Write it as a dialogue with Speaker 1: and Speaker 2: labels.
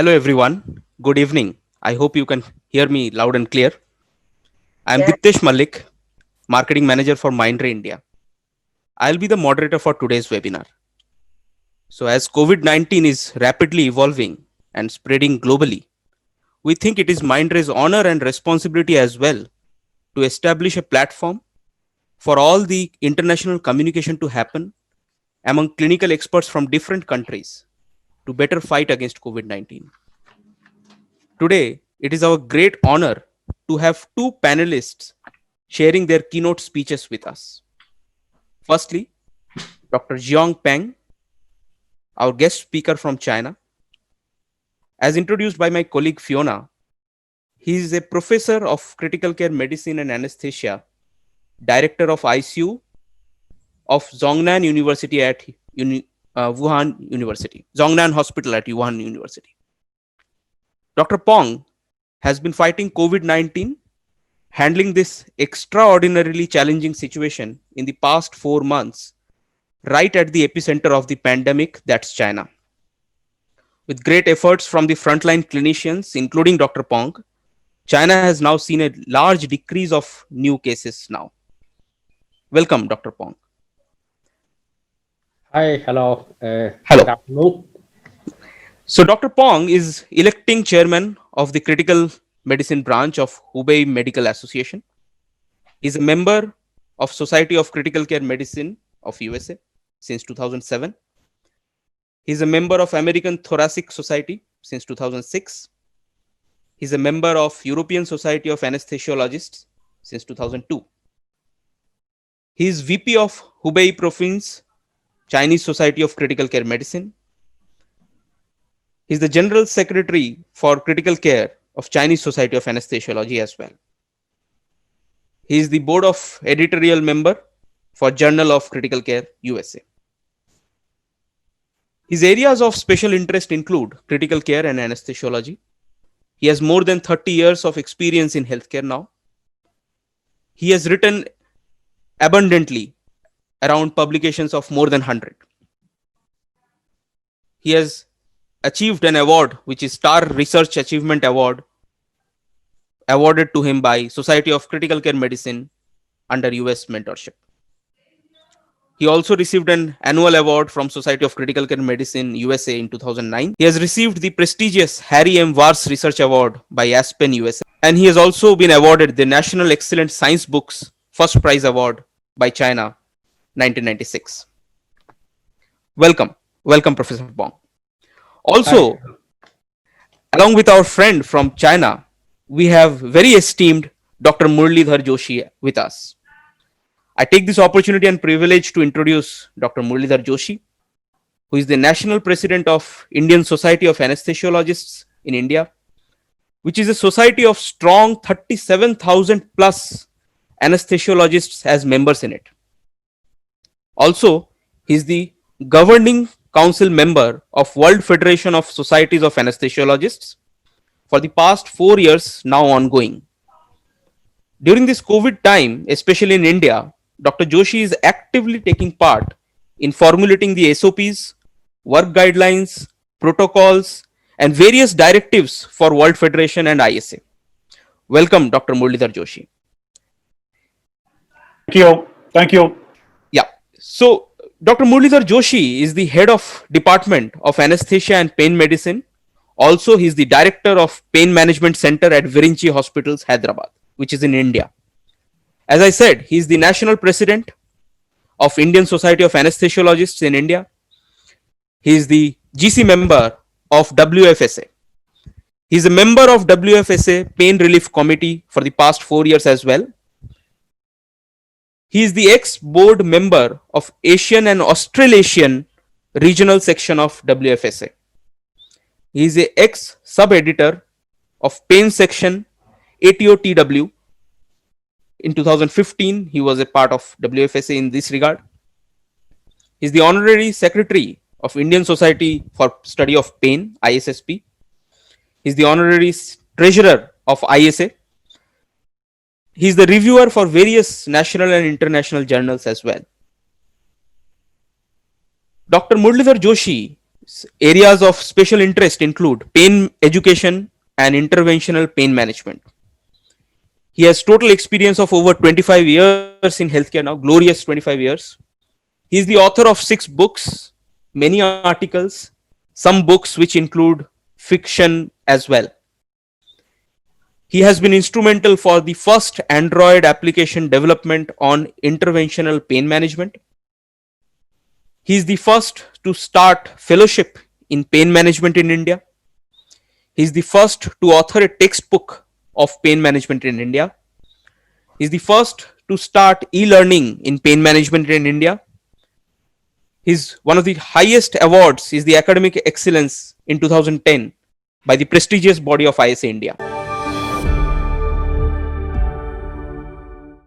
Speaker 1: Hello, everyone. Good evening. I hope you can hear me loud and clear. I am
Speaker 2: Yeah,
Speaker 1: Diptesh Malik, Marketing Manager for Mindray India. I'll be the moderator for today's webinar. So, as COVID 19 is rapidly evolving and spreading globally, we think it is Mindray's honor and responsibility as well to establish a platform for all the international communication to happen among clinical experts from different countries to better fight against COVID 19. Today, it is our great honor to have two panelists sharing their keynote speeches with us. Firstly, Dr. Jiang Peng, our guest speaker from China. As introduced by my colleague Fiona, he is a professor of critical care medicine and anesthesia, director of ICU of Zhongnan University at Wuhan University, Zhongnan Hospital at Wuhan University. Dr. Pong has been fighting COVID 19, handling this extraordinarily challenging situation in the past 4 months, right at the epicenter of the pandemic, that's China. With great efforts from the frontline clinicians, including Dr. Pong, China has now seen a large decrease of new cases now. Welcome, Dr. Pong.
Speaker 3: Hi, hello. Good
Speaker 1: Hello.
Speaker 3: afternoon.
Speaker 1: So, Dr. Pong is electing chairman of the critical medicine branch of Hubei Medical Association. He is a member of Society of Critical Care Medicine of USA since 2007. He is a member of American Thoracic Society since 2006. He is a member of European Society of Anesthesiologists since 2002. He is VP of Hubei Province, Chinese Society of Critical Care Medicine. He is the General Secretary for Critical Care of Chinese Society of Anesthesiology as well. He is the board of editorial member for Journal of Critical Care USA. His areas of special interest include critical care and anesthesiology. He has more than 30 years of experience in healthcare now. He has written abundantly around publications of more than 100. He has achieved an award, which is Star Research Achievement Award, awarded to him by Society of Critical Care Medicine under US mentorship. He also received an annual award from Society of Critical Care Medicine USA in 2009. He has received the prestigious Harry M. Vars Research Award by Aspen USA. And he has also been awarded the National Excellent Science Books First Prize Award by China 1996. Welcome. Welcome, Professor Bong.
Speaker 3: Hi.
Speaker 1: Also, along with our friend from China, we have very esteemed Dr. Murlidhar Joshi with us. I take this opportunity and privilege to introduce Dr. Murlidhar Joshi, who is the National President of Indian Society of Anesthesiologists in India, which is a society of strong 37,000 plus anesthesiologists as members in it. Also, he is the governing council member of World Federation of Societies of Anesthesiologists for the past 4 years now ongoing. During this COVID time, especially in India, Dr. Joshi is actively taking part in formulating the SOPs, work guidelines, protocols, and various directives for World Federation and ISA. Welcome, Dr. Murlidhar Joshi.
Speaker 4: Thank you. Thank you.
Speaker 1: Yeah. So, Dr. Murlidhar Joshi is the head of Department of Anesthesia and Pain Medicine. Also, he is the director of Pain Management Center at Virinchi Hospitals, Hyderabad, which is in India. As I said, he is the national president of Indian Society of Anesthesiologists in India. He is the GC member of WFSA. He is a member of WFSA Pain Relief Committee for the past 4 years as well. He is the ex-board member of Asian and Australasian regional section of WFSA. He is a ex-sub-editor of Pain Section ATOTW. In 2015, he was a part of WFSA in this regard. He is the honorary secretary of Indian Society for Study of Pain, ISSP. He is the honorary treasurer of ISA. He is the reviewer for various national and international journals as well. Dr. Murlidhar Joshi Areas of special interest include pain education and interventional pain management. He has total experience of over 25 years in healthcare now, glorious 25 years. He is the author of 6 books, many articles, some books which include fiction as well. He has been instrumental for the first Android application development on interventional pain management. He is the first to start fellowship in pain management in India. He is the first to author a textbook of pain management in India. He is the first to start e-learning in pain management in India. His one of the highest awards is the Academic Excellence in 2010 by the prestigious body of ISA India.